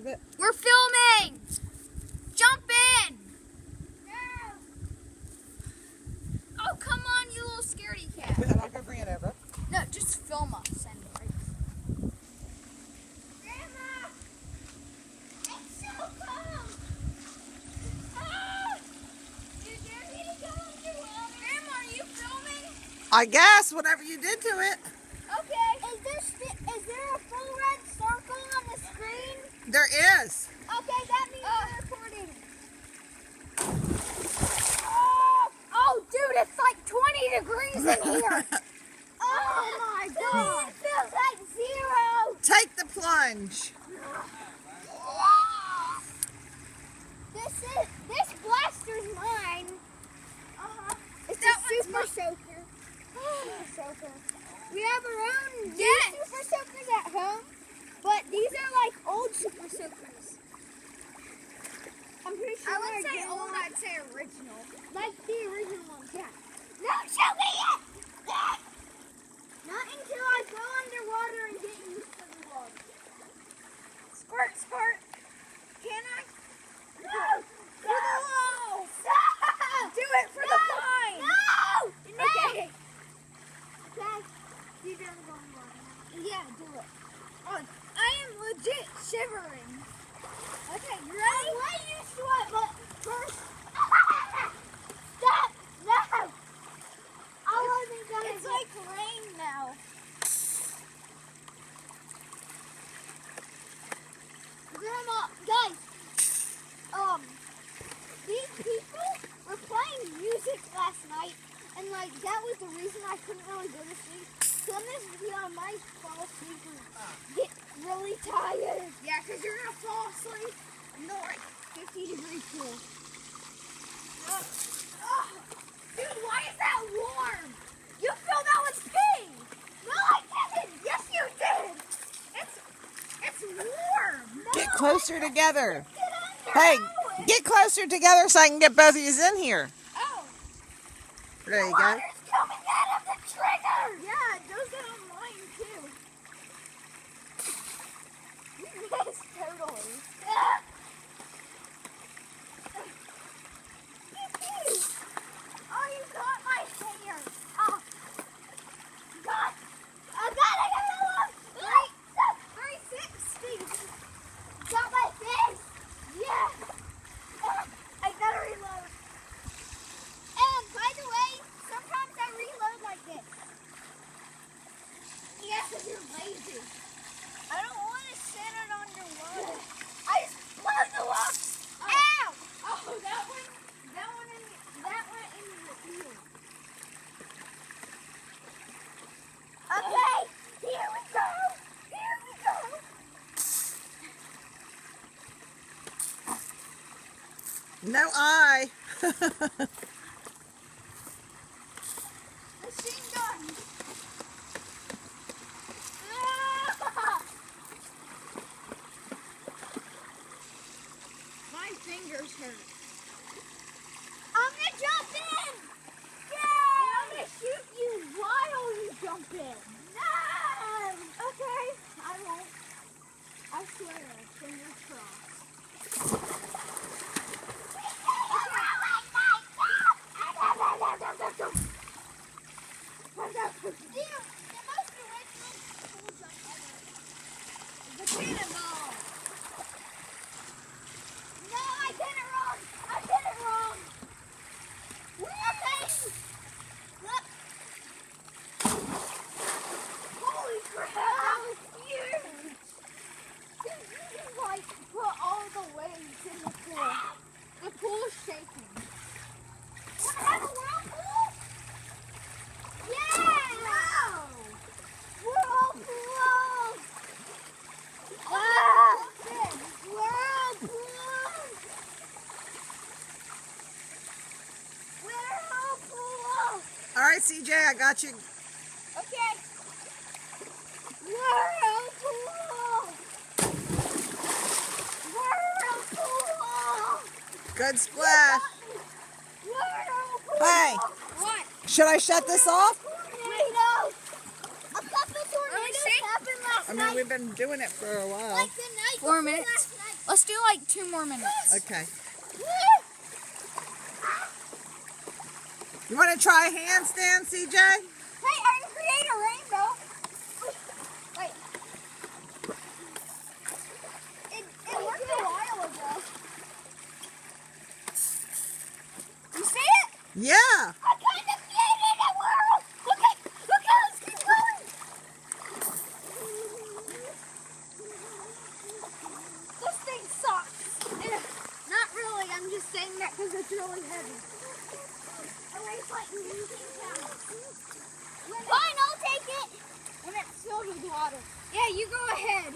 We're filming! Jump in! No! Oh, come on, you little scaredy cat. I'll go bring it over. No, just film us anyway. Grandma! It's so cold! Ah! You dare me to go underwater? Grandma, are you filming? I guess, whatever you did to it. Okay. Is there a full red circle on the screen? There is. Okay, that means we're recording. Oh, dude, it's like 20 degrees in here. Oh my God. It feels like zero. Take the plunge. This blaster's mine. It's a super soaker. Super soaker. We have our own super soakers at home, but these are like old super soakers. I'm pretty sure I would say old, I'd say original. Like the original ones, yeah. No, show me it! Not until I go underwater and get used to the water. Squirt, squirt. Can I? No! For the walls! No! Do it for the vine! No! Okay. Okay. You don't go in water. Yeah, do it. Oh, I am legit shivering. Okay, you ready? I'm way used to it, but first... Stop! No! I wasn't gonna... It's like rain now. Grandma, guys, these people were playing music last night, and like that was the reason I couldn't really go to sleep. So in this video, I might fall asleep and get really tired. Yeah, because you're gonna fall asleep in the like 50-degree pool. Dude, why is that warm? You filled that with pee. No, I didn't. Yes, you did. It's warm. No, Get closer together. get under. Hey, No. get closer together so I can get both of you in here. Oh. There you go. Water's coming out of the trigger. Yeah, it does that on mine too. Yes, totally. Oh, you got my finger. Oh. God. I got it. 360. Got my face. Yeah. I gotta reload. And by the way, sometimes I reload like this. Yeah, because you're lazy. I don't want to sit it underwater. I just blew the wall. Ow! Oh, that went in your ear. Okay, here we go. Here we go. No eye. Machine gun. Ah! My fingers hurt. I'm gonna jump in. Yeah. And I'm gonna shoot you while you jump in. No. Okay. I won't. I swear. Fingers crossed. The cannonball. No, I did it wrong. I did it wrong. Okay. Look. Holy crap, that was huge. Dude, you can like put all the waves in the pool. The pool's shaking. Wanna have a whirlpool? Yeah! No! Whirlpool! Ah! Whirlpool! Whirlpool! All right, CJ, I got you. Okay. Whirlpool! Whirlpool! Good splash. Whirlpool! Hey. What? Should I shut this off? Tornado! A couple tornadoes happened last I night. mean, we've been doing it for a while. Like the night 4 before minutes. last night. Let's do like 2 more minutes. Okay. You want to try a handstand, CJ? Hey, I can create a rainbow. Wait. It worked a while ago. You see it? Yeah. I kind of created a world. Look, let's keep going. This thing sucks. Not really. I'm just saying that because it's really heavy. Fine, I'll take it. When it's filled with water. Yeah, you go ahead.